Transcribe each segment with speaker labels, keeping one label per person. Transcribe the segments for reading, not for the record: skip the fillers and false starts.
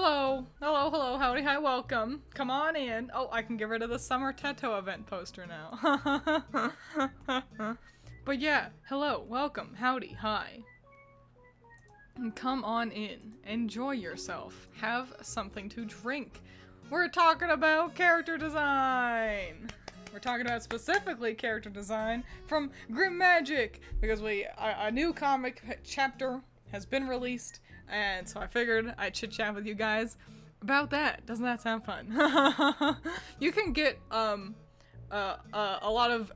Speaker 1: Hello, hello, hello, howdy, hi, welcome. Come on in. Oh, I can get rid of the summer tattoo event poster now. But yeah, hello, welcome, howdy, hi. Come on in, enjoy yourself, have something to drink. We're talking about character design. We're talking about specifically character design from GrimMagic because a new comic chapter has been released, and so I figured I'd chit chat with you guys about that. Doesn't that sound fun? You can get a lot of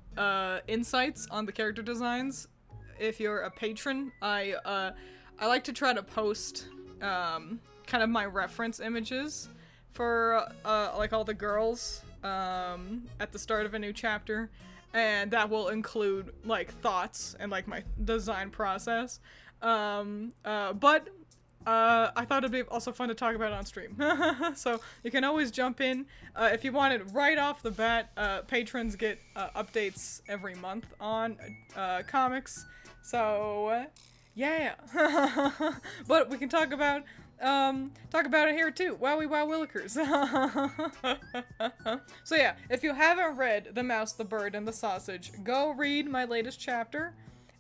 Speaker 1: insights on the character designs if you're a patron. I like to try to post kind of my reference images for like all the girls at the start of a new chapter, and that will include like thoughts and like my design process. But I thought it'd be also fun to talk about on stream. So you can always jump in if you want it right off the bat. Patrons get updates every month on comics. So yeah. But we can talk about it here too. Wowie wow willikers. So yeah, if you haven't read The Mouse, the Bird, and the Sausage, go read my latest chapter,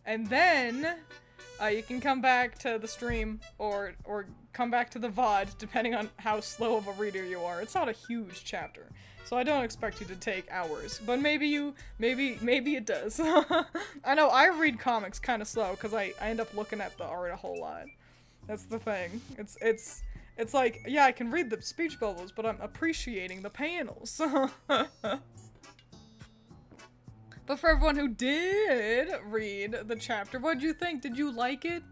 Speaker 1: and then you can come back to the stream or come back to the VOD, depending on how slow of a reader you are. It's not a huge chapter, so I don't expect you to take hours, but maybe it does. I know I read comics kind of slow because I end up looking at the art a whole lot. That's the thing. It's like, yeah, I can read the speech bubbles, but I'm appreciating the panels. But for everyone who did read the chapter, what'd you think? Did you like it?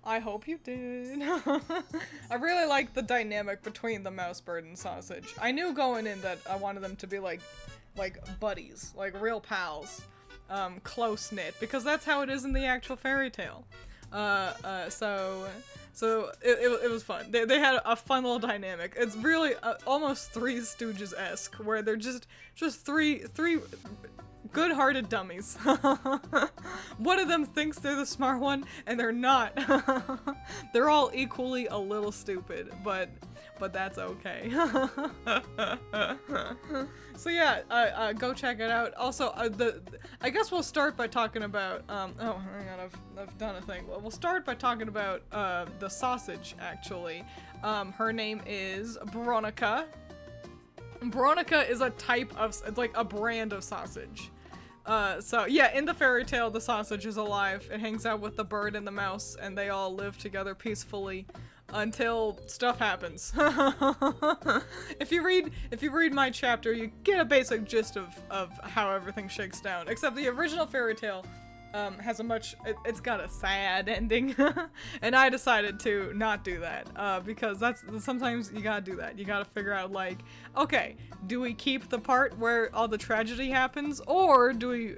Speaker 1: I hope you did. I really like the dynamic between the mouse, bird, and sausage. I knew going in that I wanted them to be like buddies, like real pals, close-knit, because that's how it is in the actual fairy tale. So it was fun. They had a fun little dynamic. It's really almost Three Stooges-esque, where they're just three good-hearted dummies. One of them thinks they're the smart one, and they're not. They're all equally a little stupid, but that's okay. So yeah, go check it out. Also, I guess we'll start by talking about, oh, hang on, I've done a thing. Well, we'll start by talking about, the sausage, actually. Her name is Veronica. Veronica is a type of, it's like a brand of sausage. So yeah, in the fairy tale, the sausage is alive. It hangs out with the bird and the mouse, and they all live together peacefully until stuff happens. If you read my chapter, you get a basic gist of how everything shakes down. Except the original fairy tale has it's got a sad ending, and I decided to not do that because sometimes you gotta do that. You gotta figure out, like, okay, do we keep the part where all the tragedy happens, or do we,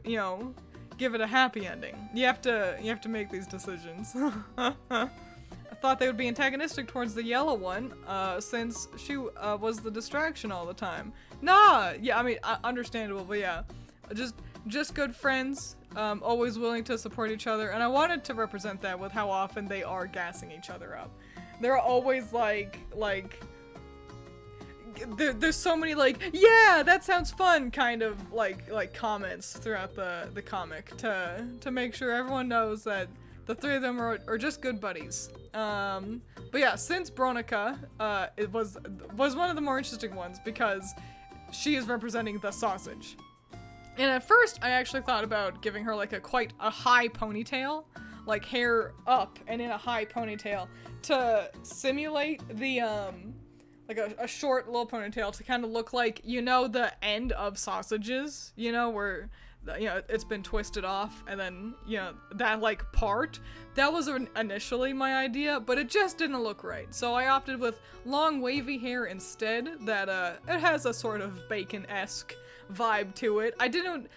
Speaker 1: give it a happy ending? You have to make these decisions. I thought they would be antagonistic towards the yellow one, since she was the distraction all the time. Nah, yeah, I mean, understandable, but yeah, just good friends. Always willing to support each other, and I wanted to represent that with how often they are gassing each other up. They're always like there's so many like, yeah, that sounds fun kind of like comments throughout the comic to make sure everyone knows that the three of them are just good buddies. But yeah, since Veronica it was one of the more interesting ones because she is representing the sausage. And at first, I actually thought about giving her like quite a high ponytail, like hair up and in a high ponytail, to simulate the like a short little ponytail to kind of look like, the end of Sausages, where it's been twisted off, and then that like part. That was initially my idea, but it just didn't look right. So I opted with long wavy hair instead. That it has a sort of Bacon-esque vibe to it. I didn't,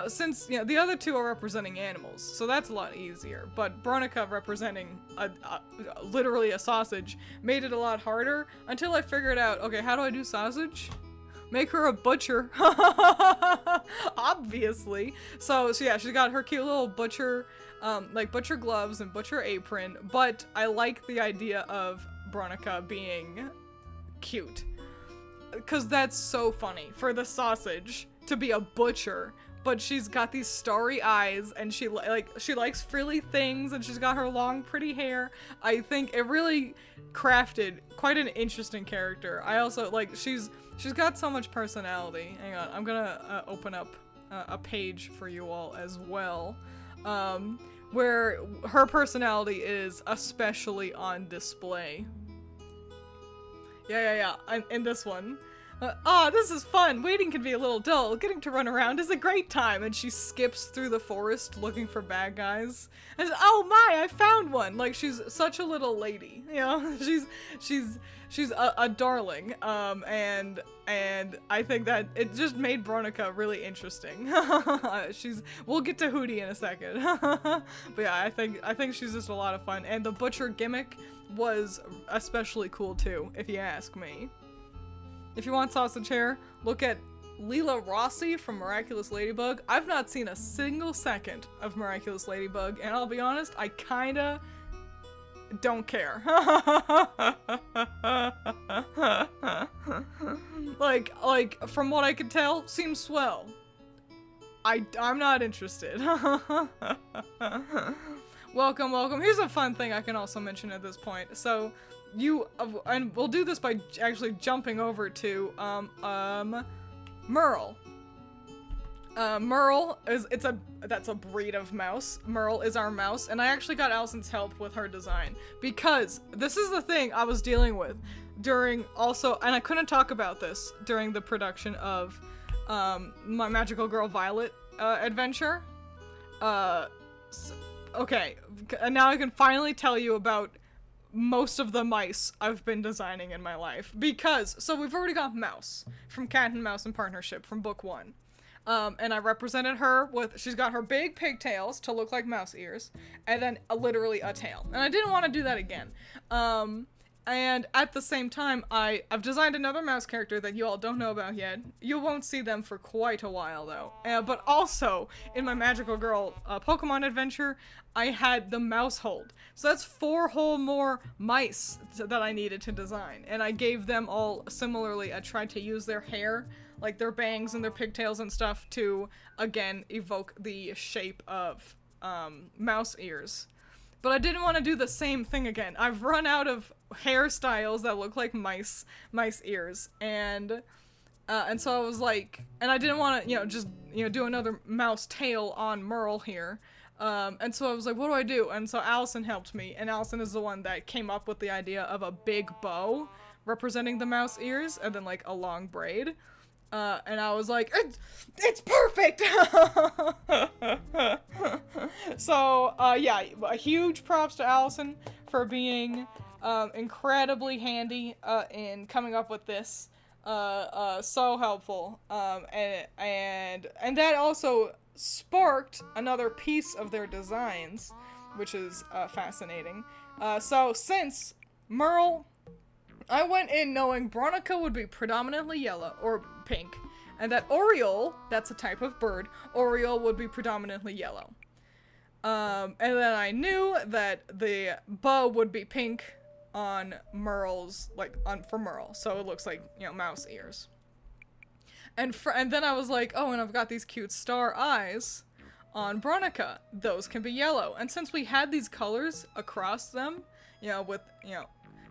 Speaker 1: since the other two are representing animals, so that's a lot easier, but Veronica representing literally a sausage made it a lot harder until I figured out, okay, how do I do sausage? Make her a butcher. Obviously. So yeah, she's got her cute little butcher like butcher gloves and butcher apron, but I like the idea of Veronica being cute. Because that's so funny for the sausage to be a butcher, but she's got these starry eyes, and she likes frilly things, and she's got her long pretty hair. I think it really crafted quite an interesting character. I also like she's got so much personality. Hang on, I'm gonna open up a page for you all as well, where her personality is especially on display. Yeah. In this one. This is fun. Waiting can be a little dull. Getting to run around is a great time. And she skips through the forest looking for bad guys. And oh my, I found one. Like, she's such a little lady. You know, she's a darling. And I think that it just made Bronica really interesting. We'll get to Hootie in a second. But yeah, I think she's just a lot of fun. And the butcher gimmick was especially cool too, if you ask me. If you want sausage hair, look at Leela Rossi from Miraculous Ladybug. I've not seen a single second of Miraculous Ladybug, and I'll be honest, I kinda don't care. like from what I could tell, seems swell. I'm not interested. Welcome. Here's a fun thing I can also mention at this point. So, and we'll do this by actually jumping over to, Merle. Merle that's a breed of mouse. Merle is our mouse, and I actually got Allison's help with her design, because this is the thing I was dealing with during and I couldn't talk about this during the production of, my Magical Girl Violet, adventure. Okay, and now I can finally tell you about most of the mice I've been designing in my life. So we've already got Mouse from Cat and Mouse in Partnership from book 1. And I represented her she's got her big pigtails to look like mouse ears, and then literally a tail. And I didn't want to do that again. And at the same time, I've designed another mouse character that you all don't know about yet. You won't see them for quite a while, though. But also, in my Magical Girl Pokemon adventure, I had the mouse hold. So that's 4 whole more mice that I needed to design. And I gave them all, similarly, I tried to use their hair, like their bangs and their pigtails and stuff, to, again, evoke the shape of mouse ears. But I didn't want to do the same thing again. I've run out of hairstyles that look like mice ears, and so I was like, and I didn't want to, just do another mouse tail on Merle here, and so I was like, what do I do? And so Allison helped me, and Allison is the one that came up with the idea of a big bow representing the mouse ears, and then like a long braid. And I was like, it's perfect! So, yeah, a huge props to Allison for being, incredibly handy, in coming up with this. So helpful. And that also sparked another piece of their designs, which is, fascinating. So since Merle, I went in knowing Bronica would be predominantly yellow, or pink, and that Oriole, that's a type of bird, Oriole would be predominantly yellow. And then I knew that the bow would be pink on Merle's, for Merle, so it looks like, mouse ears. And then I was like, oh, and I've got these cute star eyes on Bronica. Those can be yellow. And since we had these colors across them, with,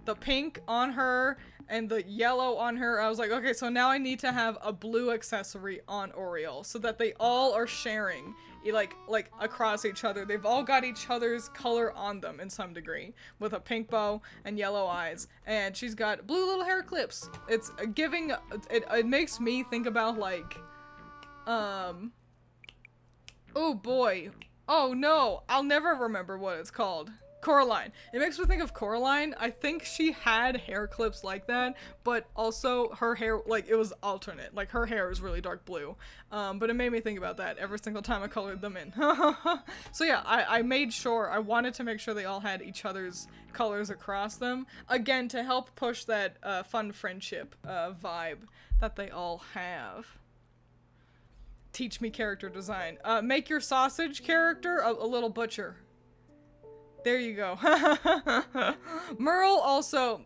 Speaker 1: the pink on her and the yellow on her, I was like, okay, so now I need to have a blue accessory on Oriole so that they all are sharing, like across each other. They've all got each other's color on them in some degree, with a pink bow and yellow eyes, and she's got blue little hair clips. It's giving, it makes me think about oh boy, oh no, I'll never remember what it's called. Coraline. It makes me think of Coraline. I think she had hair clips like that, but also her hair, it was alternate. Like, her hair was really dark blue. But it made me think about that every single time I colored them in. So yeah, I made sure, I wanted to make sure they all had each other's colors across them. Again, to help push that fun friendship vibe that they all have. Teach me character design. Make your sausage character a little butcher. There you go. Merle also,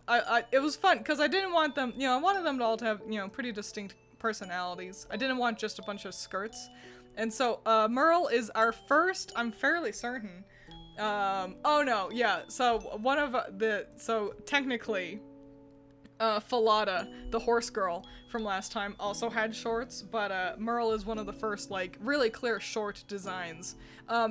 Speaker 1: it was fun because I didn't want them, I wanted them to all to have, pretty distinct personalities. I didn't want just a bunch of skirts. And so, Merle is our first, I'm fairly certain. Oh no, yeah, so so technically, Falada, the horse girl from last time, also had shorts, but Merle is one of the first, like, really clear short designs.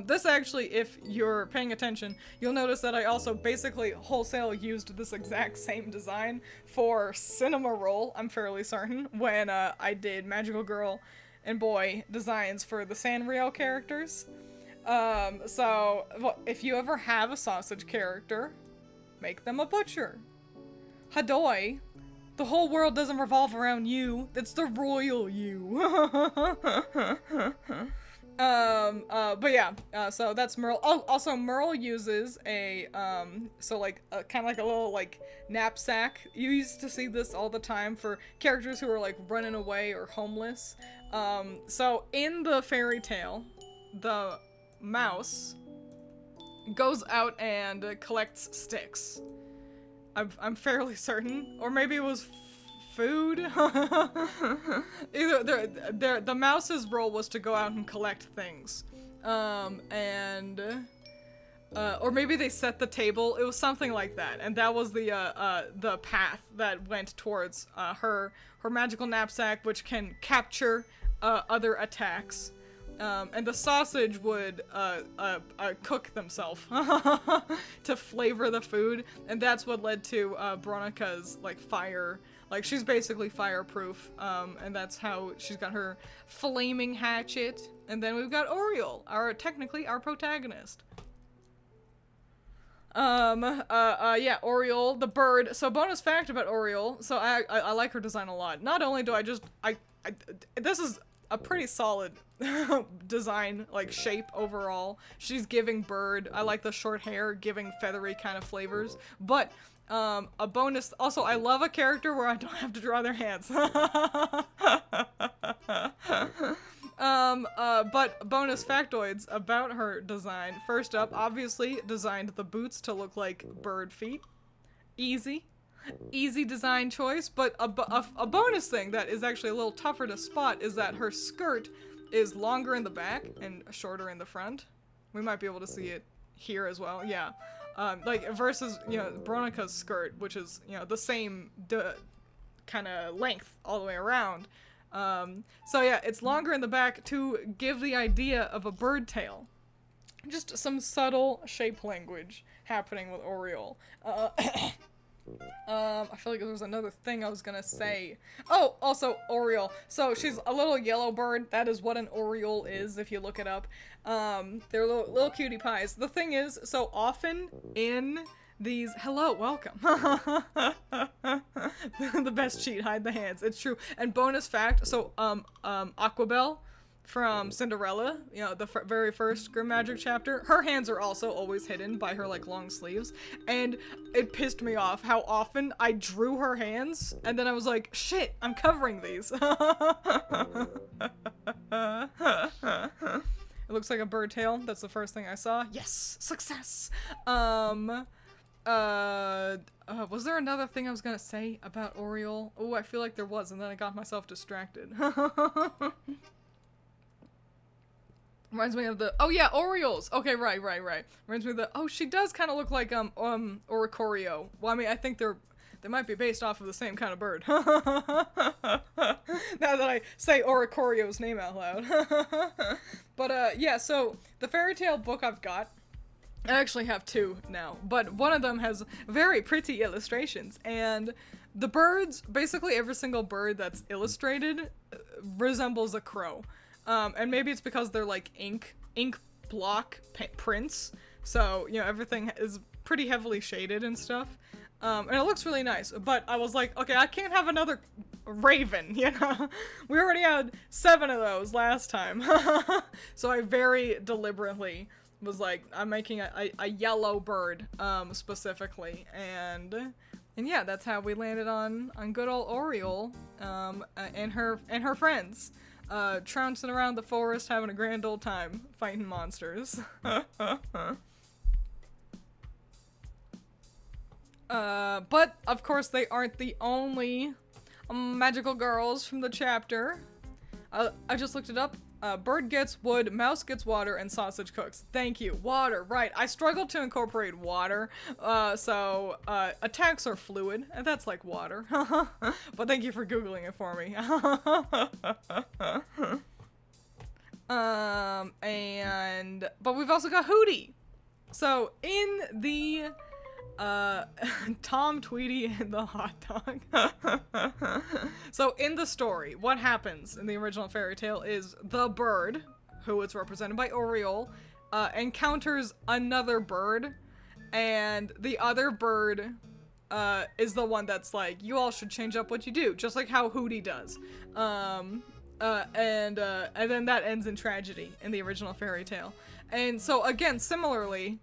Speaker 1: This actually, if you're paying attention, you'll notice that I also basically wholesale used this exact same design for Cinema Roll, I'm fairly certain, when I did Magical Girl and Boy designs for the Sanrio characters. So, if you ever have a sausage character, make them a butcher. Hadoy, the whole world doesn't revolve around you. It's the royal you. But yeah, so that's Merle. Oh, also Merle uses a, kind of like a little, like, knapsack. You used to see this all the time for characters who are, like, running away or homeless. So in the fairy tale, the mouse goes out and collects sticks. I'm fairly certain, or maybe it was food. Either the mouse's role was to go out and collect things, or maybe they set the table. It was something like that, and that was the path that went towards her magical knapsack, which can capture other attacks. And the sausage would cook themselves to flavor the food, and that's what led to Veronica's, like, fire. Like, she's basically fireproof, and that's how she's got her flaming hatchet. And then we've got Oriole, technically our protagonist. Yeah, Oriole, the bird. So, bonus fact about Oriole. So, I like her design a lot. Not only do this is a pretty solid design, like, shape overall. She's giving bird. I like the short hair, giving feathery kind of flavors. But, a bonus, also, I love a character where I don't have to draw their hands. But bonus factoids about her design. First up, obviously, designed the boots to look like bird feet. Easy design choice, but a bonus thing that is actually a little tougher to spot is that her skirt is longer in the back and shorter in the front. We might be able to see it here as well, yeah. Like, versus, Veronica's skirt, which is, the same kind of length all the way around. So yeah, it's longer in the back to give the idea of a bird tail. Just some subtle shape language happening with Oriole. I feel like there was another thing I was gonna say. Oh, also Oriole. So she's a little yellow bird. That is what an Oriole is, if you look it up. They're little cutie pies. The thing is, so often in these, hello, welcome. The best cheat, hide the hands. It's true. And bonus fact, so Aquabelle from Cinderella, the very first GrimMagic chapter, her hands are also always hidden by her, like, long sleeves, and it pissed me off how often I drew her hands, and then I was like, shit, I'm covering these. It looks like a bird tail. That's the first thing I saw. Yes! Success! Was there another thing I was gonna say about Oriole? Oh, I feel like there was, and then I got myself distracted. Reminds me of the, oh yeah, Orioles! Okay, right. Reminds me of the, oh, she does kind of look like, Oricorio. Well, I mean, I think they might be based off of the same kind of bird. Now that I say Oricorio's name out loud. But, yeah, so, the fairy tale book I've got, I actually have two now, but one of them has very pretty illustrations, and the birds, basically every single bird that's illustrated resembles a crow. And maybe it's because they're, like, ink block prints, so, everything is pretty heavily shaded and stuff, and it looks really nice, but I was like, okay, I can't have another raven, we already had 7 of those last time, so I very deliberately was like, I'm making a yellow bird, specifically, and yeah, that's how we landed on good old Oriole, and her friends. Trouncing around the forest, having a grand old time, fighting monsters. But of course they aren't the only magical girls from the chapter. I just looked it up. Bird gets wood, mouse gets water, and sausage cooks. Thank you. Water, right. I struggled to incorporate water, so attacks are fluid, and that's like water. But thank you for Googling it for me. But we've also got Hootie. So in the Tom Tweedy and the hot dog. So in the story, what happens in the original fairy tale is the bird, who is represented by Oriole, encounters another bird, and the other bird is the one that's like, you all should change up what you do, just like how Hootie does. And then that ends in tragedy in the original fairy tale. And so again, similarly,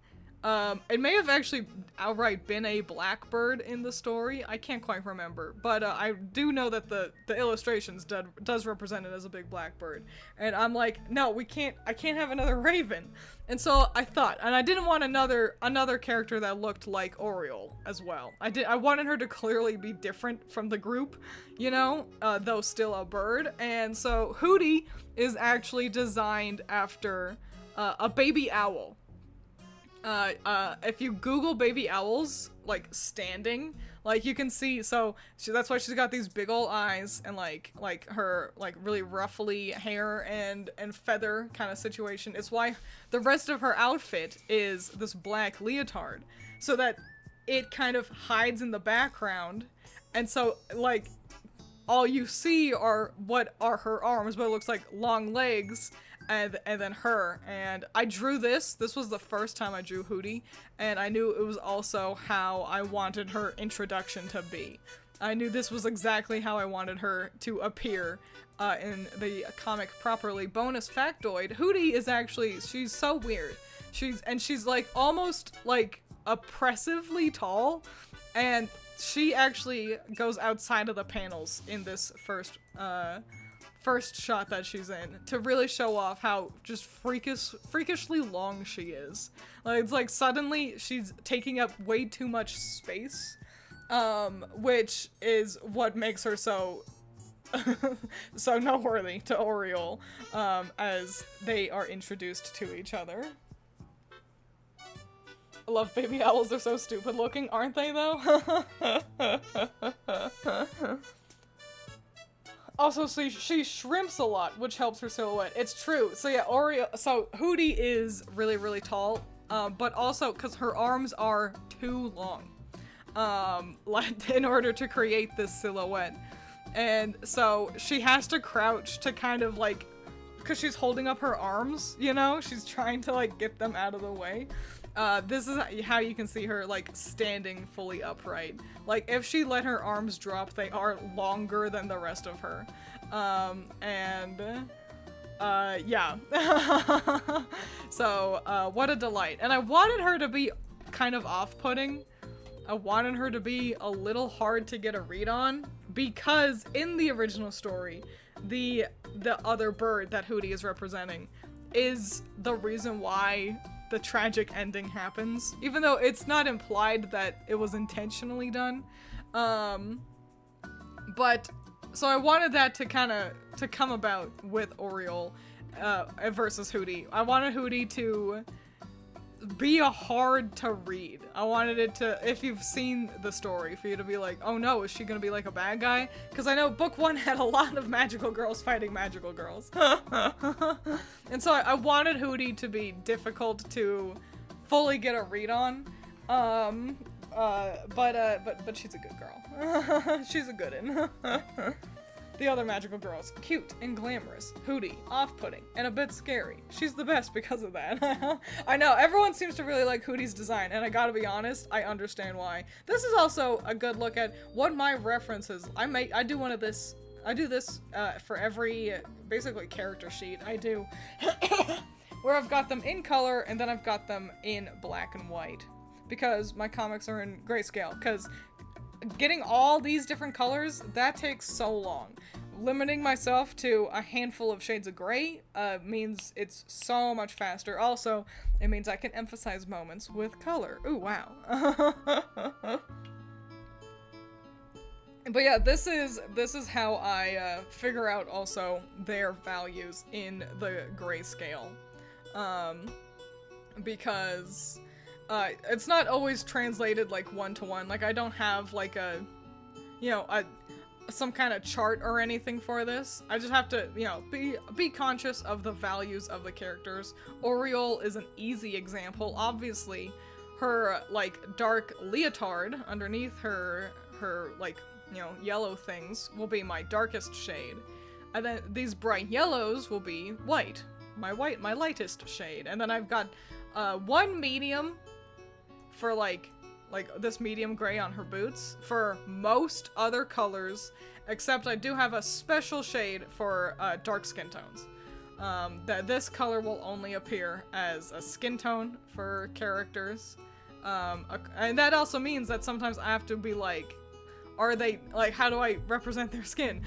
Speaker 1: it may have actually outright been a blackbird in the story. I can't quite remember, but I do know that the illustrations does represent it as a big blackbird. And I'm like, no, I can't have another raven. And so I thought, and I didn't want another character that looked like Oriole as well. I wanted her to clearly be different from the group, you know, though still a bird. And so Hootie is actually designed after a baby owl. If you Google baby owls, like, standing, like, you can see, that's why she's got these big ol' eyes, and, like, her, like, really ruffly hair and feather kind of situation. It's why the rest of her outfit is this black leotard, so that it kind of hides in the background, and so, like, all you see are what are her arms, but it looks like long legs, and then her. And I drew this was the first time I drew Hootie, and I knew it was also how I wanted her introduction to be. I knew this was exactly how I wanted her to appear in the comic properly. Bonus factoid, Hootie is actually, she's so weird. She's like almost like oppressively tall, and she actually goes outside of the panels in this first shot that she's in to really show off how just freakishly long she is. Like, it's like suddenly she's taking up way too much space, which is what makes her so so noteworthy to Oriole, as they are introduced to each other. I love baby owls, they're so stupid looking, aren't they though? Also, she shrimps a lot, which helps her silhouette. It's true. So yeah, so Hootie is really, really tall, but also because her arms are too long, in order to create this silhouette. And so she has to crouch to kind of like, because she's holding up her arms, you know? She's trying to like get them out of the way. This is how you can see her, like, standing fully upright. Like, if she let her arms drop, they are longer than the rest of her. Yeah. So, what a delight. And I wanted her to be kind of off-putting. I wanted her to be a little hard to get a read on, because in the original story, the other bird that Hootie is representing is the reason why the tragic ending happens, even though it's not implied that it was intentionally done. But so I wanted that to come about with Oriole versus Hootie. I wanted Hootie to be hard to read. I wanted it to, if you've seen the story, for you to be like, oh no, is she gonna be like a bad guy? Because I know book 1 had a lot of magical girls fighting magical girls. And so I wanted Hootie to be difficult to fully get a read on. But she's a good girl. She's a good one. The other magical girls, cute and glamorous. Hootie, off-putting, and a bit scary. She's the best because of that. I know, everyone seems to really like Hootie's design, and I gotta be honest, I understand why. This is also a good look at what my references. I do this for every, basically, character sheet. I do. Where I've got them in color, and then I've got them in black and white. Because my comics are in grayscale, because getting all these different colors, that takes so long. Limiting myself to a handful of shades of gray means it's so much faster. Also, it means I can emphasize moments with color. Ooh, wow. But yeah, this is how I figure out also their values in the grayscale, because it's not always translated like one-to-one. Like I don't have like a, you know, some kind of chart or anything for this. I just have to, you know, be conscious of the values of the characters. Oriole is an easy example. Obviously, her like dark leotard underneath her like, you know, yellow things will be my darkest shade. And then these bright yellows will be white, my lightest shade. And then I've got one medium for like this medium gray on her boots for most other colors, except I do have a special shade for dark skin tones. That this color will only appear as a skin tone for characters. And that also means that sometimes I have to be like, are they, like, how do I represent their skin?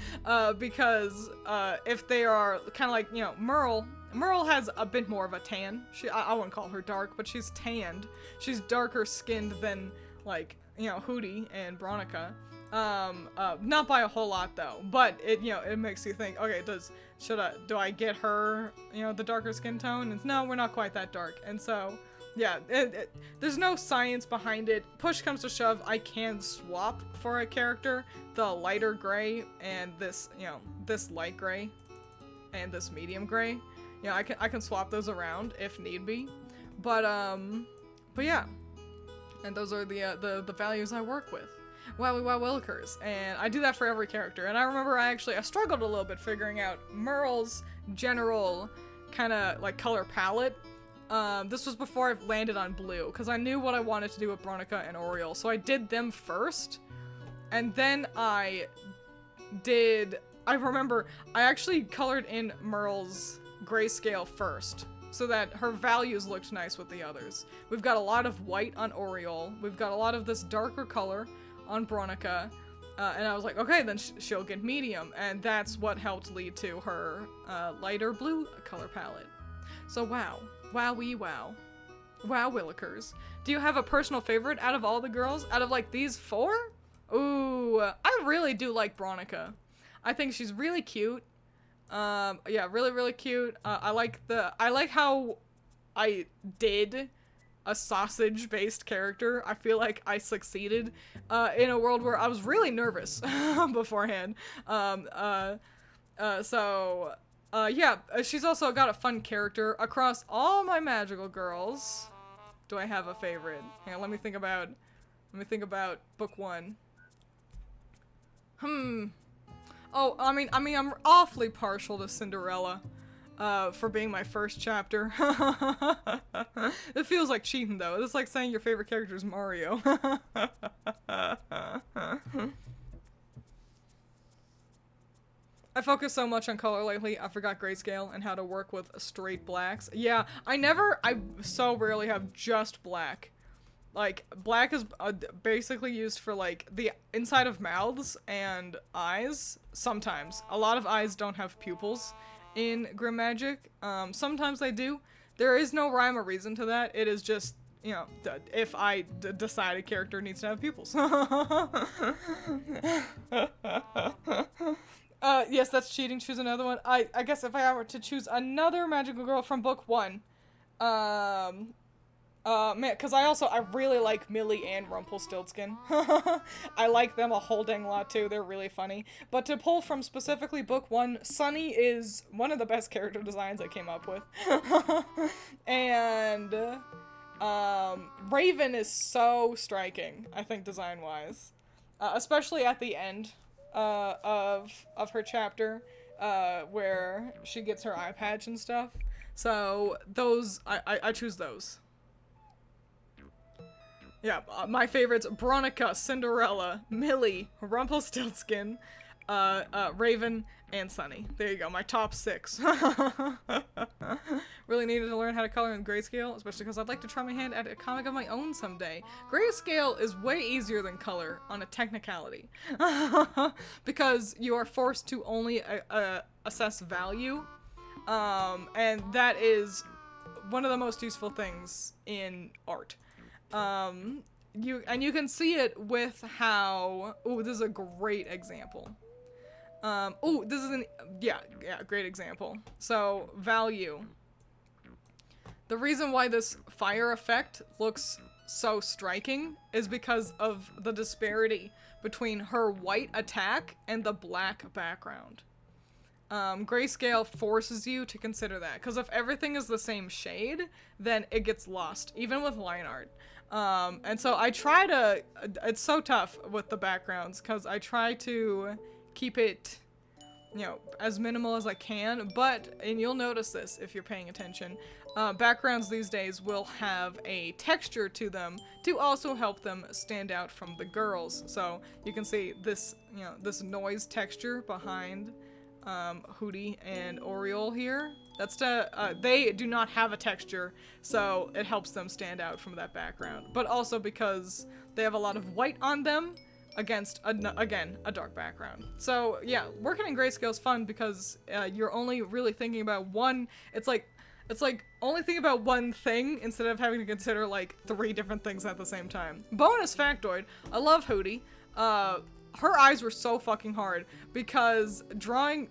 Speaker 1: Because if they are kind of like, you know, Merle has a bit more of a tan. I wouldn't call her dark, but she's tanned. She's darker skinned than, like, you know, Hootie and Bronica. Not by a whole lot though, but it, you know, it makes you think, okay, do I get her, you know, the darker skin tone? And no, we're not quite that dark. And so, yeah, there's no science behind it. Push comes to shove, I can swap for a character the lighter gray and this, you know, this light gray and this medium gray. You know, I can swap those around if need be. But yeah. And those are the values I work with. Wowie wow willikers. And I do that for every character. And I remember I struggled a little bit figuring out Merle's general kind of like color palette. This was before I landed on blue, because I knew what I wanted to do with Bronica and Oriole. So I did them first. And then I remember I actually colored in Merle's grayscale first, so that her values looked nice with the others. We've got a lot of white on Oriole. We've got a lot of this darker color on Bronica. And I was like, okay, then she'll get medium. And that's what helped lead to her lighter blue color palette. So wow. Wowee wow. Wow willikers. Do you have a personal favorite out of all the girls? Out of like these four? Ooh, I really do like Bronica. I think she's really cute. Yeah, really, really cute. I like how I did a sausage-based character. I feel like I succeeded, in a world where I was really nervous beforehand. Yeah, she's also got a fun character. Across all my magical girls, do I have a favorite? Hang on, let me think about book one. Oh, I mean, I'm awfully partial to Cinderella, for being my first chapter. It feels like cheating, though. It's like saying your favorite character is Mario. I focus so much on color lately, I forgot grayscale and how to work with straight blacks. Yeah, I so rarely have just black. Like, black is basically used for, like, the inside of mouths and eyes. Sometimes. A lot of eyes don't have pupils in GrimMagic. Sometimes they do. There is no rhyme or reason to that. It is just, you know, if I decide a character needs to have pupils. Yes, that's cheating. Choose another one. I guess if I were to choose another magical girl from book one, man, because I really like Millie and Rumpelstiltskin. I like them a whole dang lot too. They're really funny. But to pull from specifically book one, Sunny is one of the best character designs I came up with. And Raven is so striking, I think, design-wise. Especially at the end of her chapter, where she gets her eye patch and stuff. So those, I choose those. Yeah, my favorites: Bronica, Cinderella, Millie, Rumpelstiltskin, Raven, and Sunny. There you go, my top 6. Really needed to learn how to color in grayscale, especially because I'd like to try my hand at a comic of my own someday. Grayscale is way easier than color on a technicality. Because you are forced to only assess value, and that is one of the most useful things in art. you can see it with how, this is a great example. This is great example. So, value. The reason why this fire effect looks so striking is because of the disparity between her white attack and the black background. Grayscale forces you to consider that, because if everything is the same shade, then it gets lost, even with line art. And so I try to, it's so tough with the backgrounds, because I try to keep it, you know, as minimal as I can, and you'll notice this if you're paying attention, backgrounds these days will have a texture to them to also help them stand out from the girls. So you can see this, you know, this noise texture behind Hooty and Oriole here. That's they do not have a texture, so it helps them stand out from that background. But also because they have a lot of white on them against, again, a dark background. So yeah, working in grayscale is fun because you're only really thinking about one, it's like only thinking about one thing instead of having to consider like 3 different things at the same time. Bonus factoid, I love Hooty. Her eyes were so fucking hard because drawing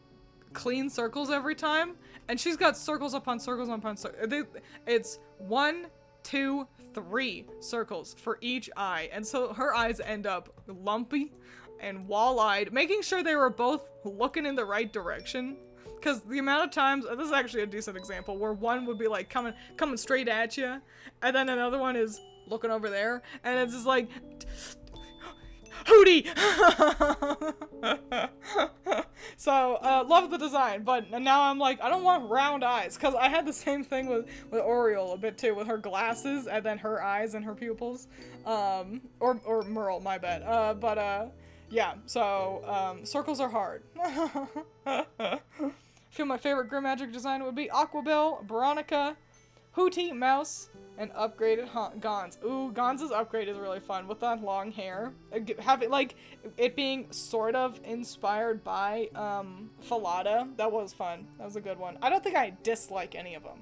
Speaker 1: clean circles every time, and she's got circles upon circles upon circles. It's 1, 2, 3 circles for each eye, and so her eyes end up lumpy and wall-eyed, making sure they were both looking in the right direction. Because the amount of times, this is actually a decent example, where one would be like coming straight at you, and then another one is looking over there, and it's just like, Hooty! So, love the design, but now I'm like, I don't want round eyes, because I had the same thing with Oriole a bit too, with her glasses, and then her eyes and her pupils, or Merle, my bad, yeah, so, circles are hard. I feel my favorite GrimMagic design would be Aquabelle, Veronica, Hooty, Mouse, and upgraded Gons. Ooh, Gons' upgrade is really fun with that long hair. It being sort of inspired by Falada. That was fun. That was a good one. I don't think I dislike any of them.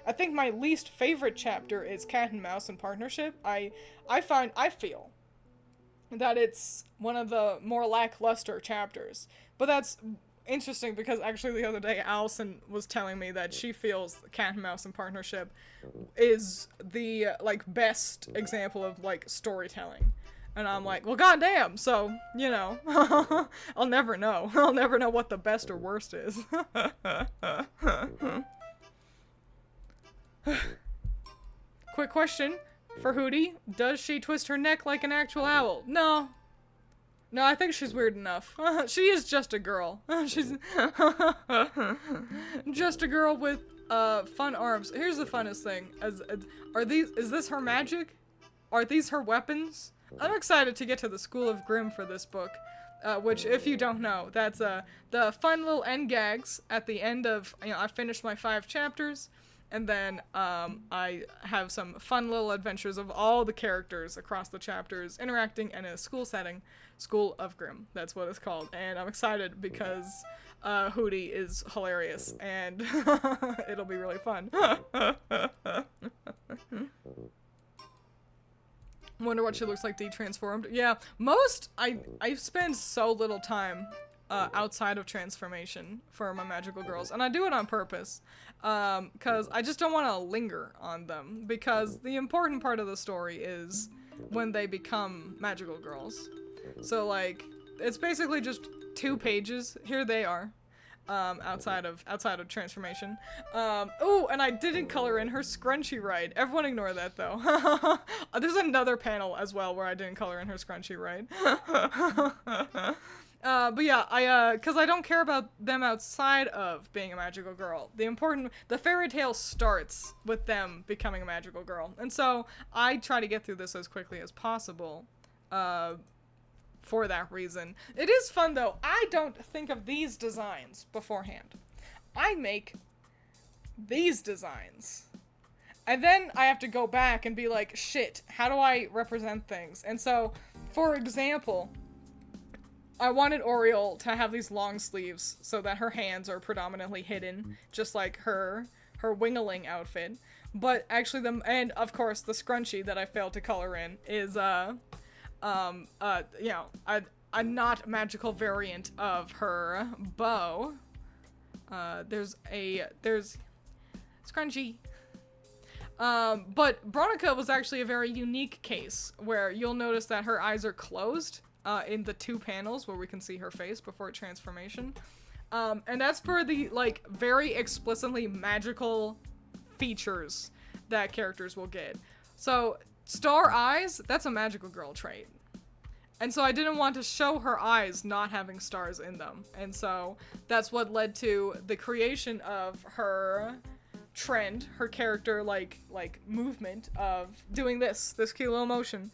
Speaker 1: I think my least favorite chapter is Cat and Mouse in Partnership. I feel that it's one of the more lackluster chapters. But that's interesting because actually the other day Allison was telling me that she feels Cat and Mouse in Partnership is the best example of storytelling, and I'm like, well, goddamn. So you know, I'll never know. I'll never know what the best or worst is. Quick question for Hooty: does she twist her neck like an actual owl? No. No, I think she's weird enough. She is just a girl. She's just a girl with fun arms. Here's the funnest thing: is this her magic? Are these her weapons? I'm excited to get to the School of Grimm for this book, which, if you don't know, that's the fun little end gags at the end of, I finished my 5 chapters. And then I have some fun little adventures of all the characters across the chapters interacting in a school setting. School of Grimm, that's what it's called. And I'm excited because Hooty is hilarious and it'll be really fun. Wonder what she looks like detransformed. Yeah, I spend so little time outside of transformation for my magical girls, and I do it on purpose, because I just don't want to linger on them, because the important part of the story is when they become magical girls. So it's basically just 2 pages. Here they are, outside of transformation. Oh, and I didn't color in her scrunchie right. Everyone ignore that though. There's another panel as well where I didn't color in her scrunchie right. But yeah, cause I don't care about them outside of being a magical girl. The fairy tale starts with them becoming a magical girl. And so I try to get through this as quickly as possible, for that reason. It is fun though. I don't think of these designs beforehand. I make these designs. And then I have to go back and be like, shit, how do I represent things? And so, for example, I wanted Oriole to have these long sleeves so that her hands are predominantly hidden, just like her wingling outfit. But actually and of course the scrunchie that I failed to color in is, you know, a not magical variant of her bow. There's scrunchie. But Veronica was actually a very unique case where you'll notice that her eyes are closed in the 2 panels where we can see her face before transformation. And that's for the, like, very explicitly magical features that characters will get. So, star eyes, that's a magical girl trait. And so I didn't want to show her eyes not having stars in them. And so that's what led to the creation of her trend, her character, like movement of doing this cute little motion,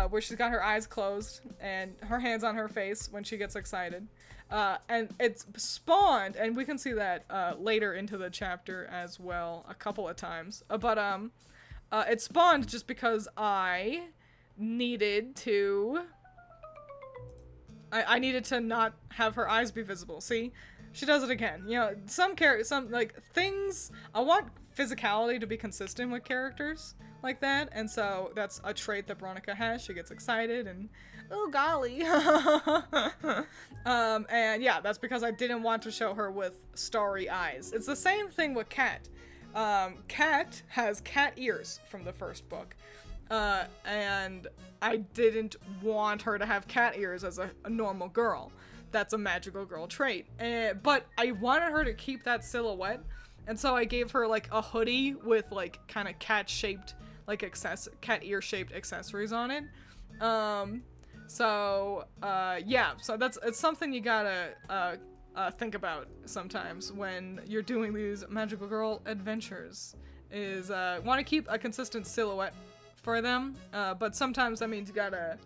Speaker 1: where she's got her eyes closed and her hands on her face when she gets excited. And it's spawned, and we can see that later into the chapter as well a couple of times. But it spawned just because I needed to... I needed to not have her eyes be visible. See? She does it again. You know, some things... I want physicality to be consistent with characters like that, and so that's a trait that Veronica has. She gets excited and... Oh, golly. And yeah, that's because I didn't want to show her with starry eyes. It's the same thing with Cat. Cat has cat ears from the first book. And I didn't want her to have cat ears as a normal girl. That's a magical girl trait. But I wanted her to keep that silhouette, and so I gave her, like, a hoodie with, like, kind of cat-shaped, like, cat ear-shaped accessories on it. Yeah, so it's something you gotta, think about sometimes when you're doing these magical girl adventures, is, want to keep a consistent silhouette for them, but sometimes that means you gotta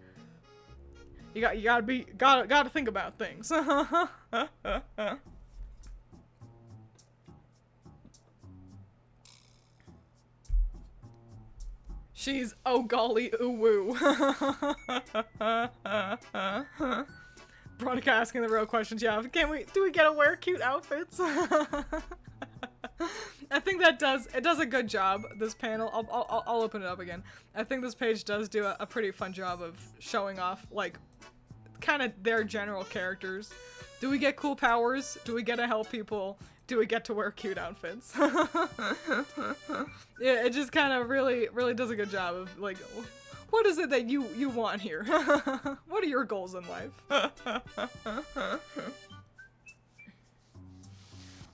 Speaker 1: think about things. She's oh golly ooh woo. Veronica asking the real questions. Yeah, do we get to wear cute outfits? I think it does a good job, this panel. I'll open it up again. I think this page does do a pretty fun job of showing off, like, kind of their general characters. Do we get cool powers? Do we get to help people? Do we get to wear cute outfits? Yeah, it just kind of really does a good job of, like, what is it that you want here? What are your goals in life?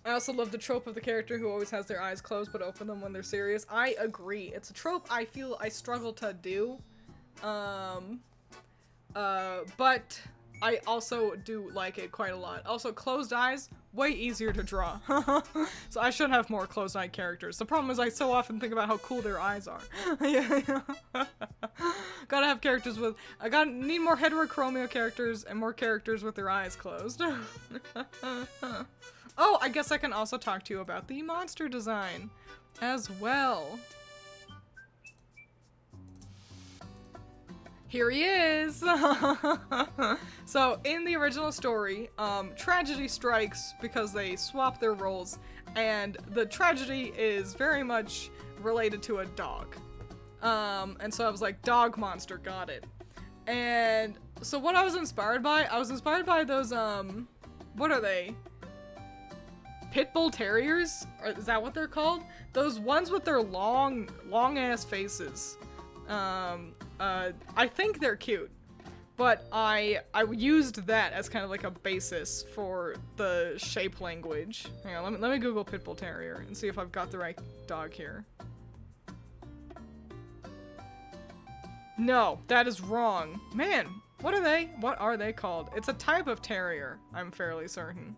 Speaker 1: I also love the trope of the character who always has their eyes closed but open them when they're serious. I agree. It's a trope I feel I struggle to do. But I also do like it quite a lot. Also, closed eyes, way easier to draw. So I should have more closed-eyed characters. The problem is I so often think about how cool their eyes are. Yeah. Gotta have characters with... need more heterochromia characters and more characters with their eyes closed. Oh, I guess I can also talk to you about the monster design as well. Here he is! So, in the original story, tragedy strikes because they swap their roles, and the tragedy is very much related to a dog. And so I was like, dog monster, got it. And so what I was inspired by those, what are they? Pit Bull Terriers? Is that what they're called? Those ones with their long ass faces. I think they're cute, but I used that as kind of like a basis for the shape language. Hang on, let me Google Pit Bull Terrier and see if I've got the right dog here. No, that is wrong. Man, what are they called? It's a type of terrier, I'm fairly certain.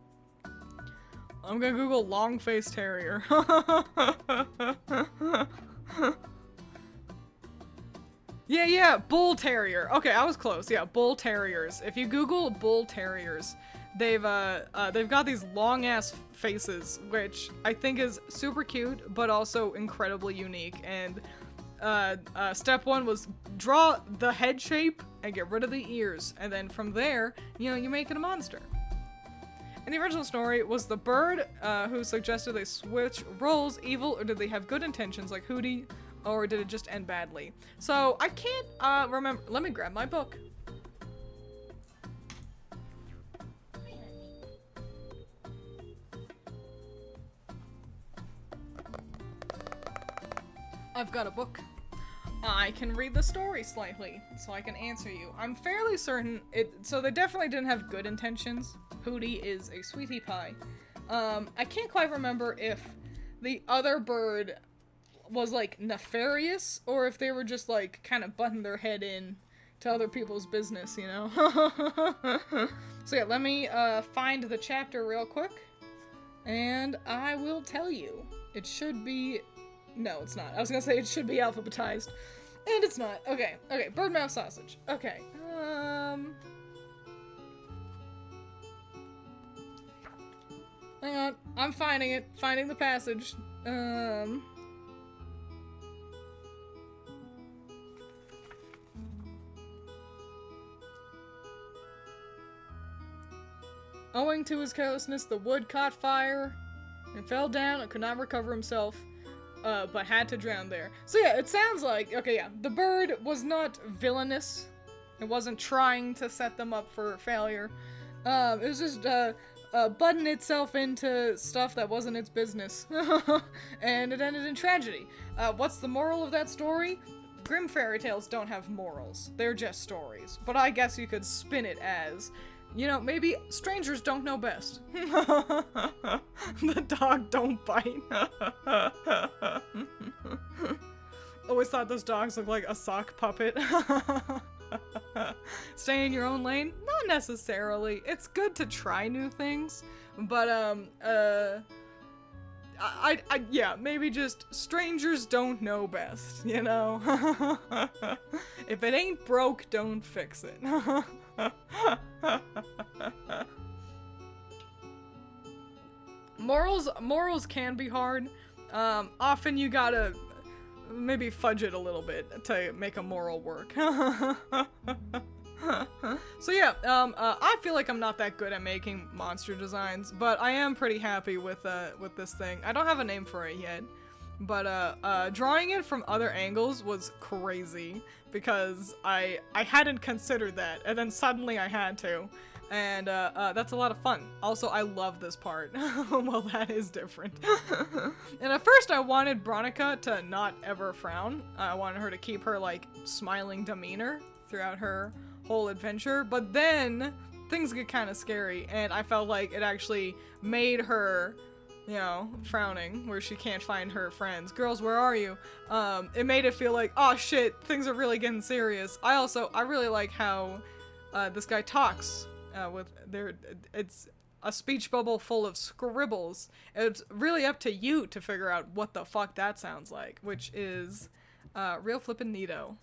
Speaker 1: I'm gonna Google long-faced terrier. Yeah, bull terrier. Okay, I was close. Yeah, bull terriers. If you Google bull terriers, they've got these long-ass faces, which I think is super cute, but also incredibly unique. And step one was draw the head shape and get rid of the ears, and then from there, you know, you make it a monster. In the original story, was the bird who suggested they switch roles evil, or did they have good intentions like Hootie, or did it just end badly? So I can't remember. Let me grab my book. I've got a book. I can read the story slightly, so I can answer you. I'm fairly certain so they definitely didn't have good intentions. Hootie is a sweetie pie. I can't quite remember if the other bird was, like, nefarious, or if they were just, like, kind of butting their head in to other people's business, you know? So yeah, let me, find the chapter real quick, and I will tell you. It should be... No, it's not. I was gonna say it should be alphabetized. And it's not. Okay, okay, bird mouth sausage. Okay, hang on, I'm finding it. Finding the passage. Owing to his carelessness, the wood caught fire and fell down and could not recover himself. But had to drown there. So yeah, it sounds like, okay, yeah, the bird was not villainous. It wasn't trying to set them up for failure. It was just, butting itself into stuff that wasn't its business. And it ended in tragedy. What's the moral of that story? Grim fairy tales don't have morals. They're just stories. But I guess you could spin it as, you know, maybe strangers don't know best. The dog don't bite. Always thought those dogs looked like a sock puppet. Stay in your own lane? Not necessarily. It's good to try new things, but yeah, maybe just strangers don't know best, you know? If it ain't broke, don't fix it. Morals can be hard. Often you gotta maybe fudge it a little bit to make a moral work. So yeah, I feel like I'm not that good at making monster designs, but I am pretty happy with this thing. I don't have a name for it yet, but drawing it from other angles was crazy because I hadn't considered that, and then suddenly I had to. And that's a lot of fun. Also, I love this part. Well, that is different. And at first I wanted Bronica to not ever frown. I wanted her to keep her, like, smiling demeanor throughout her whole adventure. But then things get kind of scary, and I felt like it actually made her, you know, frowning, where she can't find her friends. Girls, where are you? It made it feel like, oh shit, things are really getting serious. I really like how this guy talks. It's a speech bubble full of scribbles. It's really up to you to figure out what the fuck that sounds like, which is real flippin' neato.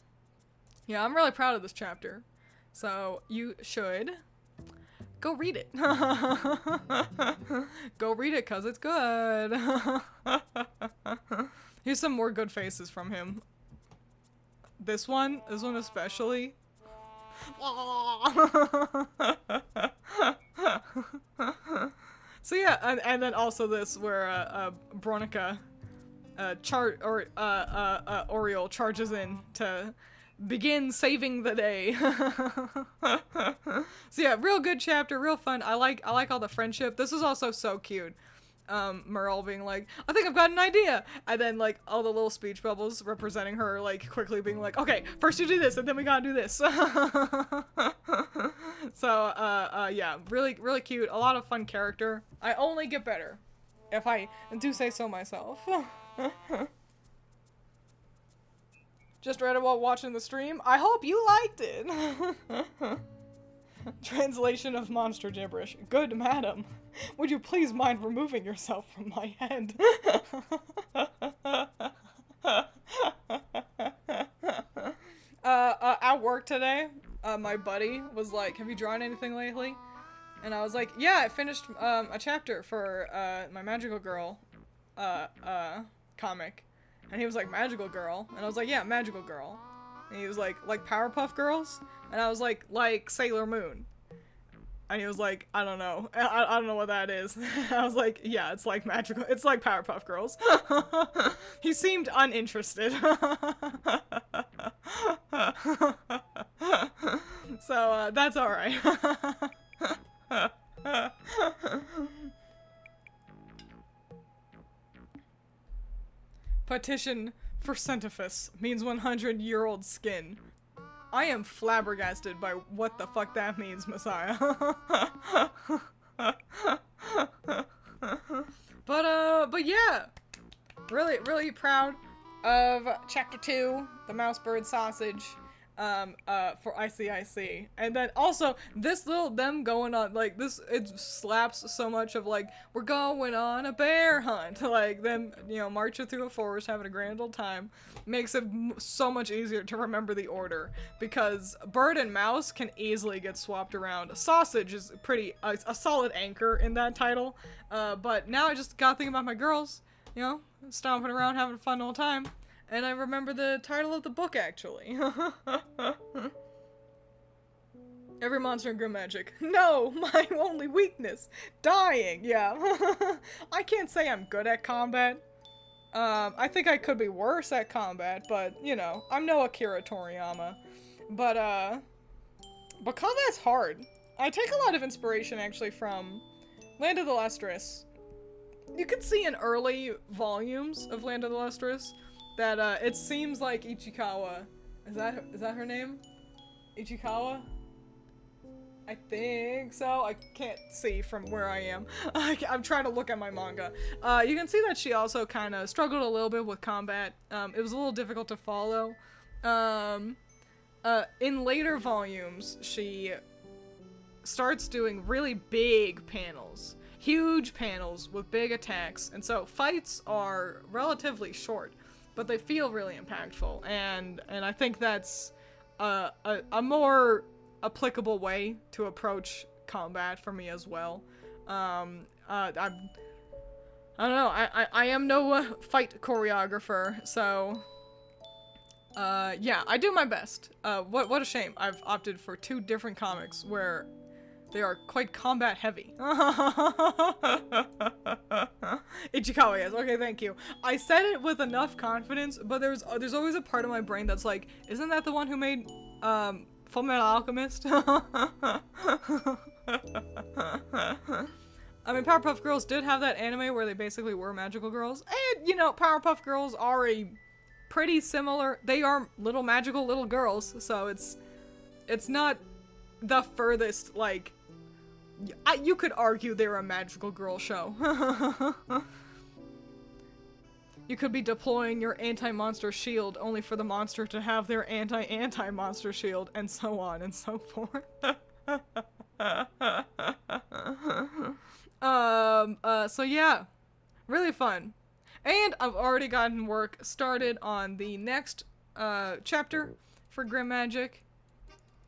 Speaker 1: Yeah, I'm really proud of this chapter, so you should go read it. Go read it, cause it's good. Here's some more good faces from him. This one especially. So yeah, and then also this where Bronica Oriole charges in to begin saving the day. So yeah, real good chapter, real fun. I like all the friendship. This is also so cute. Merle being like, I think I've got an idea, and then like all the little speech bubbles representing her like quickly being like, okay, first you do this and then we gotta do this. So yeah, really cute, a lot of fun character. I only get better if I do say so myself. Just read it while watching the stream. I hope you liked it. Translation of monster gibberish. Good madam. Would you please mind removing yourself from my head? At work today, my buddy was like, have you drawn anything lately? And I was like, yeah, I finished a chapter for my Magical Girl comic. And he was like, Magical Girl? And I was like, yeah, Magical Girl. And he was like Powerpuff Girls? And I was like Sailor Moon. And he was like, I don't know. I don't know what that is. I was like, yeah, it's like magical. It's like Powerpuff Girls. He seemed uninterested. So, that's alright. Petition for Centiphus means 100-year-old skin. I am flabbergasted by what the fuck that means, Messiah. But yeah. Really, really proud of Chapter 2, the Mouse Bird Sausage, for ICIC. And then also, this little them going on, like, this, it slaps so much of, like, we're going on a bear hunt. Like, them, you know, marching through a forest, having a grand old time. Makes it so much easier to remember the order. Because bird and mouse can easily get swapped around. Sausage is pretty, a solid anchor in that title. But now I just gotta think about my girls, you know, stomping around, having a fun old time. And I remember the title of the book, actually. Every monster in GrimMagic. No, my only weakness. Dying, yeah. I can't say I'm good at combat. I think I could be worse at combat, but, you know, I'm no Akira Toriyama. But combat's hard. I take a lot of inspiration, actually, from Land of the Lustrous. You can see in early volumes of Land of the Lustrous that, it seems like Ichikawa, is that her name? Ichikawa? I think so. I can't see from where I am. I'm trying to look at my manga. You can see that she also kind of struggled a little bit with combat. It was a little difficult to follow. In later volumes, she starts doing really big panels. Huge panels with big attacks. And so fights are relatively short, but they feel really impactful, and I think that's a more applicable way to approach combat for me as well. I don't know. I am no fight choreographer, so yeah, I do my best. What a shame. I've opted for 2 different comics where they are quite combat heavy. Ichikawa, yes. Okay, thank you. I said it with enough confidence, but there's always a part of my brain that's like, isn't that the one who made Fullmetal Alchemist? I mean, Powerpuff Girls did have that anime where they basically were magical girls, and you know, Powerpuff Girls are a pretty similar. They are little magical little girls, so it's not the furthest, like, you could argue they're a magical girl show. You could be deploying your anti-monster shield only for the monster to have their anti-monster shield, and so on and so forth. So yeah, really fun. And I've already gotten work started on the next, chapter for GrimMagic.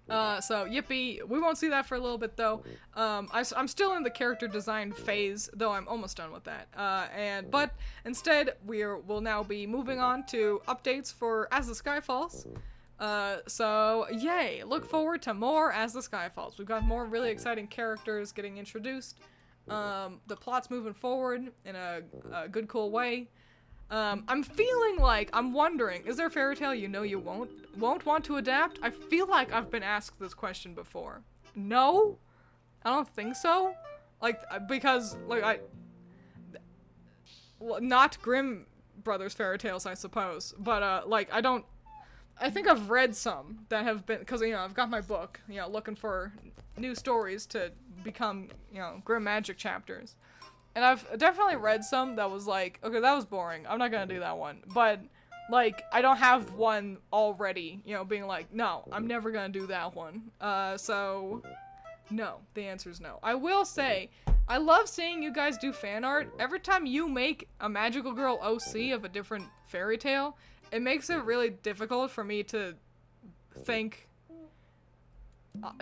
Speaker 1: So yippee. We won't see that for a little bit though. I'm still in the character design phase, though I'm almost done with that. But instead we'll now be moving on to updates for As the Sky Falls. So yay, look forward to more As the Sky Falls. We've got more really exciting characters getting introduced. The plot's moving forward in a good, cool way. I'm feeling like, I'm wondering, is there a fairy tale you know you won't want to adapt? I feel like I've been asked this question before. No? I don't think so. Like, because, like, not Grimm Brothers fairy tales, I suppose. But, like, I think I've read some that have been, because, you know, I've got my book, you know, looking for new stories to become, you know, GrimMagic chapters. And I've definitely read some that was like, okay, that was boring. I'm not gonna do that one. But, like, I don't have one already, you know, being like, no, I'm never gonna do that one. So, no. The answer is no. I will say, I love seeing you guys do fan art. Every time you make a magical girl OC of a different fairy tale, it makes it really difficult for me to think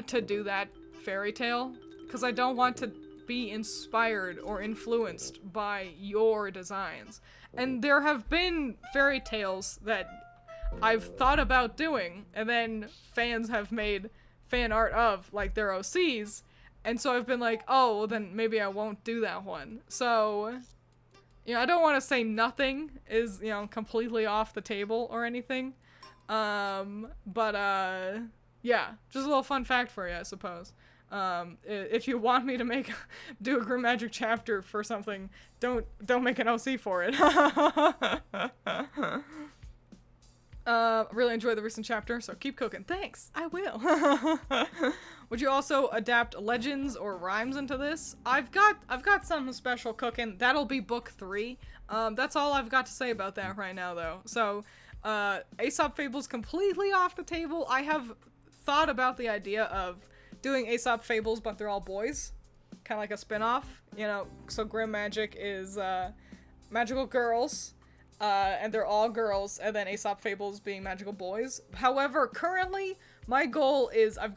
Speaker 1: to do that fairy tale. Because I don't want to be inspired or influenced by your designs. And there have been fairy tales that I've thought about doing, and then fans have made fan art of, like, their OCs, And so I've been like, oh, well then maybe I won't do that one. So, you know, I don't want to say nothing is, you know, completely off the table or anything. But yeah, just a little fun fact for you, I suppose. If you want me to do a GrimMagic chapter for something, don't make an OC for it. Really enjoyed the recent chapter, so keep cooking. Thanks, I will. Would you also adapt legends or rhymes into this? I've got some special cooking. That'll be book 3. That's all I've got to say about that right now, though. So, Aesop Fables completely off the table. I have thought about the idea of doing Aesop Fables, but they're all boys. Kind of like a spin-off, you know, so GrimMagic is, magical girls, and they're all girls, and then Aesop Fables being magical boys. However, currently, my goal is I've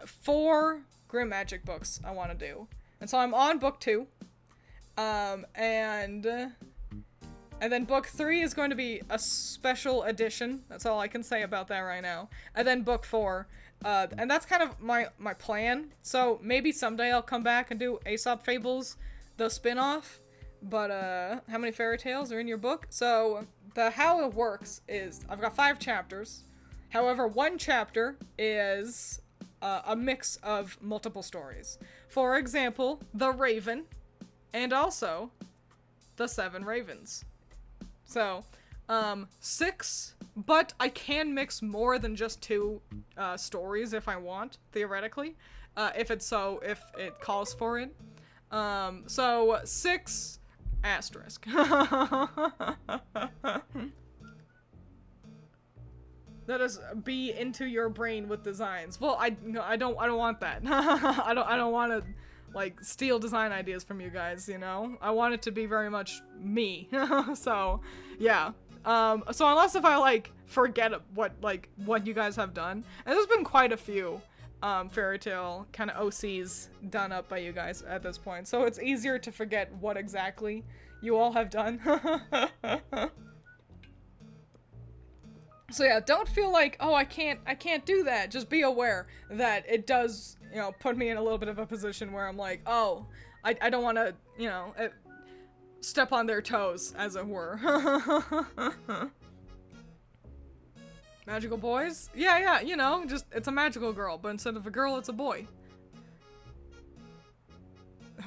Speaker 1: 4 GrimMagic books I want to do. And so I'm on book 2, and then book 3 is going to be a special edition. That's all I can say about that right now. And then book 4, and that's kind of my plan. So maybe someday I'll come back and do Aesop Fables, the spin-off. But, how many fairy tales are in your book? So, how it works is, I've got 5 chapters. However, one chapter is, a mix of multiple stories. For example, The Raven, and also, The 7 Ravens. So, 6, but I can mix more than just 2, stories if I want, theoretically. If it calls for it. So, 6... asterisk. Let us be into your brain with designs. Well, I don't want that. I don't want to like steal design ideas from you guys, you know? I want it to be very much me. So, yeah. So unless if I like forget what you guys have done. And there's been quite a few fairy tale kind of OCs done up by you guys at this point, so it's easier to forget what exactly you all have done. So yeah, don't feel like, oh, I can't do that. Just be aware that it does, you know, put me in a little bit of a position where I'm like, oh, I don't want to, you know, step on their toes, as it were. Magical boys? Yeah, you know, just, it's a magical girl, but instead of a girl, it's a boy.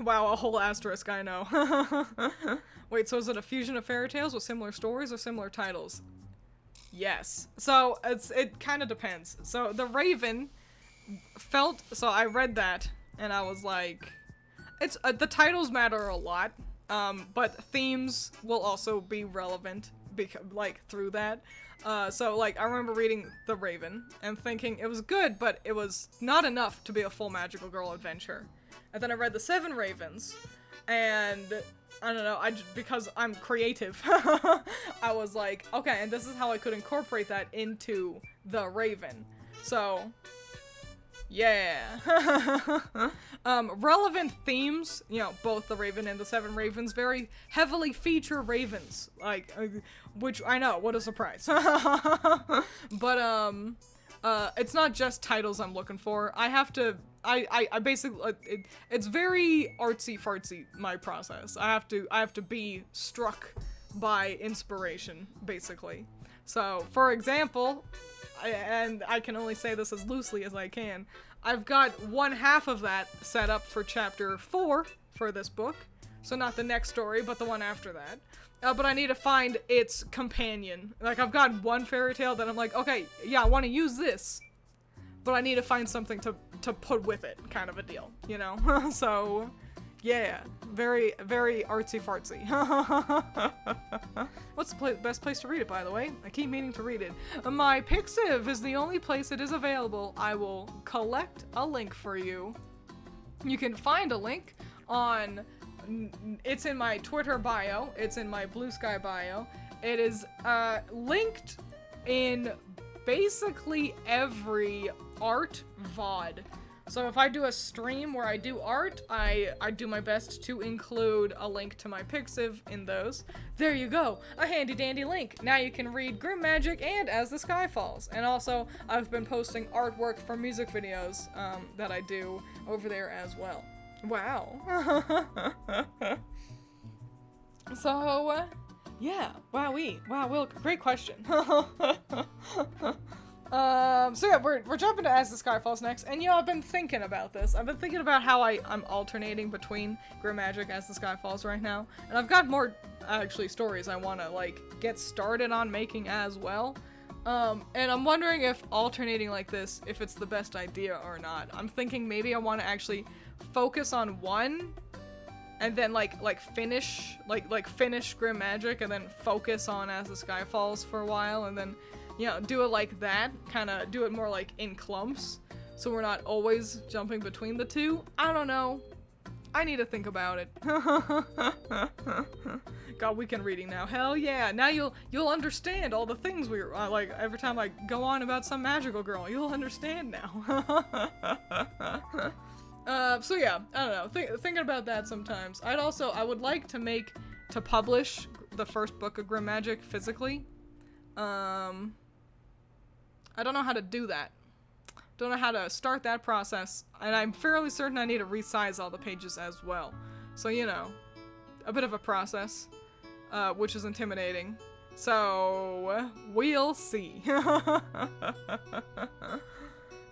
Speaker 1: Wow, a whole asterisk, I know. Wait, so is it a fusion of fairy tales with similar stories or similar titles? Yes. So, it kind of depends. So, The Raven so I read that, and I was like, the titles matter a lot, but themes will also be relevant, through that. So, like, I remember reading The Raven and thinking it was good, but it was not enough to be a full magical girl adventure. And then I read The 7 Ravens, and I don't know, because I'm creative, I was like, okay, and this is how I could incorporate that into The Raven. So, yeah. Relevant themes, you know, both The Raven and The 7 Ravens very heavily feature ravens, like, which I know, what a surprise. But, it's not just titles I'm looking for. I basically, it's very artsy-fartsy, my process. I have to be struck by inspiration, basically. So, for example, and I can only say this as loosely as I can, I've got 1/2 of that set up for chapter 4 for this book. So not the next story, but the one after that. But I need to find its companion. Like, I've got one fairy tale that I'm like, okay, yeah, I want to use this, but I need to find something to put with it, kind of a deal, you know? So, yeah, very, very artsy-fartsy. What's the best place to read it, by the way? I keep meaning to read it. My Pixiv is the only place it is available. I will collect a link for you. You can find a link on... It's in my Twitter bio. It's in my Blue Sky bio. It is linked in basically every art VOD. So if I do a stream where I do art, I do my best to include a link to my Pixiv in those. There you go, a handy dandy link. Now you can read GrimMagic and As the Sky Falls. And also, I've been posting artwork for music videos that I do over there as well. Wow. So, yeah, wowee. Wow, Will, great question. So yeah, we're jumping to As the Sky Falls next, and I've been thinking about this. I've been thinking about how I'm alternating between GrimMagic As the Sky Falls right now, and I've got more, actually, stories I want to, like, get started on making as well. And I'm wondering if alternating like this, if it's the best idea or not. I'm thinking maybe I want to actually focus on one, and then finish GrimMagic, and then focus on As the Sky Falls for a while, and then do it like that, kind of do it more like in clumps, so we're not always jumping between the two. I don't know. I need to think about it. Got weekend reading now. Hell yeah! Now you'll understand all the things we like. Every time I go on about some magical girl, you'll understand now. So yeah, I don't know. Thinking about that sometimes. I would like to publish the first book of GrimMagic physically. I don't know how to do that. Don't know how to start that process, and I'm fairly certain I need to resize all the pages as well. So, a bit of a process, which is intimidating. So, we'll see. But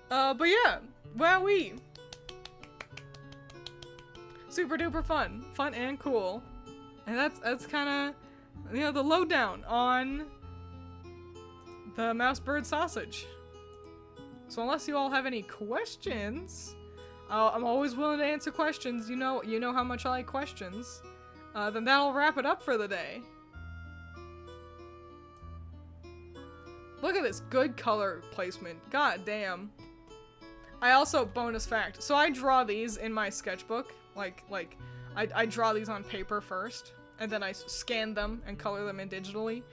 Speaker 1: yeah, wowee. Super duper fun. Fun and cool. And that's kind of, the lowdown on the mouse bird sausage. So unless you all have any questions, I'm always willing to answer questions. You know how much I like questions. Then that'll wrap it up for the day. Look at this good color placement. God damn. I also, bonus fact, so I draw these in my sketchbook. I draw these on paper first, and then I scan them and color them in digitally.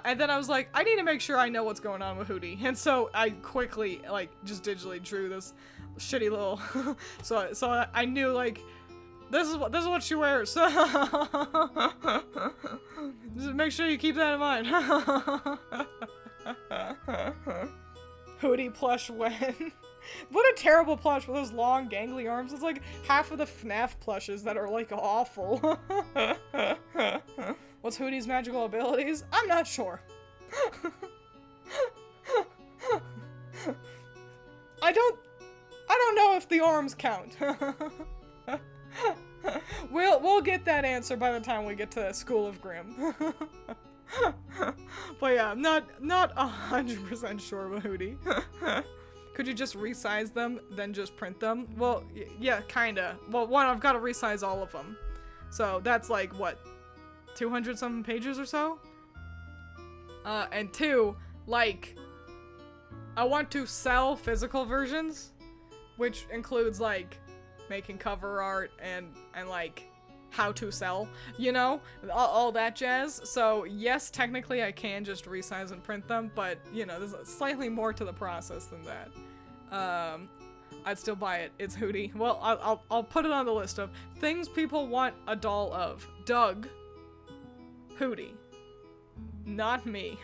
Speaker 1: And then I was like, I need to make sure I know what's going on with Hootie. And so I quickly, just digitally drew this shitty little, so I knew, this is what she wears. Just make sure you keep that in mind. Hootie plush when. What a terrible plush with those long gangly arms. It's like half of the FNAF plushes that are, awful. What's Hootie's magical abilities? I'm not sure. I don't know if the arms count. We'll get that answer by the time we get to School of Grim. But yeah, I'm not 100% sure with Hootie. Could you just resize them, then just print them? Well, yeah, kinda. Well, one, I've got to resize all of them. So that's what? 200 something pages or so? And two, I want to sell physical versions, which includes, making cover art and how to sell, all that jazz. So, yes, technically I can just resize and print them, but, there's slightly more to the process than that. I'd still buy it. It's Hootie. Well, I'll put it on the list of things people want a doll of. Doug. Hootie. Not me.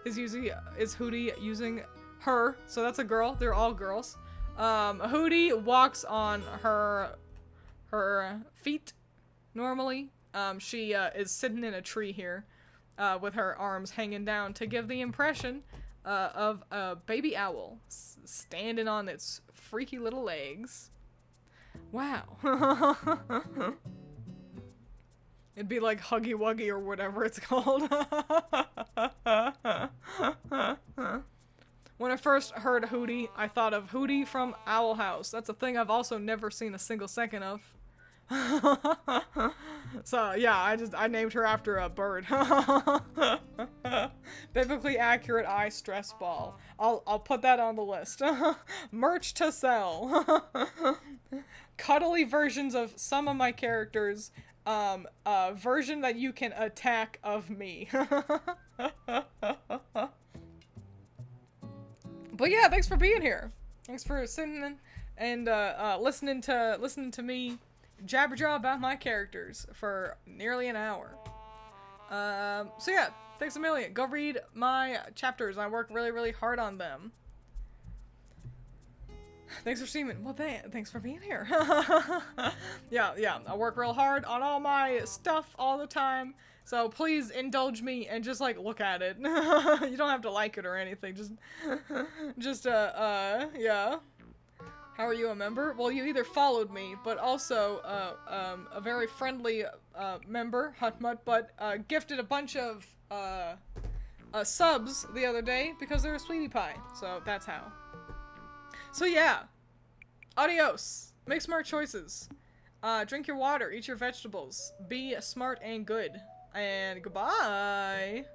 Speaker 1: Is Hootie using her? So that's a girl. They're all girls. Hootie walks on her feet normally. She is sitting in a tree here with her arms hanging down to give the impression of a baby owl standing on its freaky little legs. Wow. It'd be like Huggy Wuggy or whatever it's called. When I first heard Hootie, I thought of Hootie from Owl House. That's a thing I've also never seen a single second of. So yeah, I named her after a bird. Biblically accurate eye stress ball. I'll put that on the list. Merch to sell. Cuddly versions of some of my characters. A version that you can attack of me. But yeah, thanks for being here. Thanks for sitting and listening to me jabberjaw about my characters for nearly an hour. So yeah, thanks a million. Go read my chapters. I work really, really hard on them. Thanks for streaming. Well, thanks for being here. Yeah, I work real hard on all my stuff all the time. So please indulge me and just, like, look at it. You don't have to like it or anything. Yeah. How are you a member? Well, you either followed me, but also, a very friendly, member, Hutmut, but, gifted a bunch of, subs the other day because they're a sweetie pie. So that's how. So yeah. Adios. Make smart choices. Drink your water, eat your vegetables. Be smart and good. And goodbye.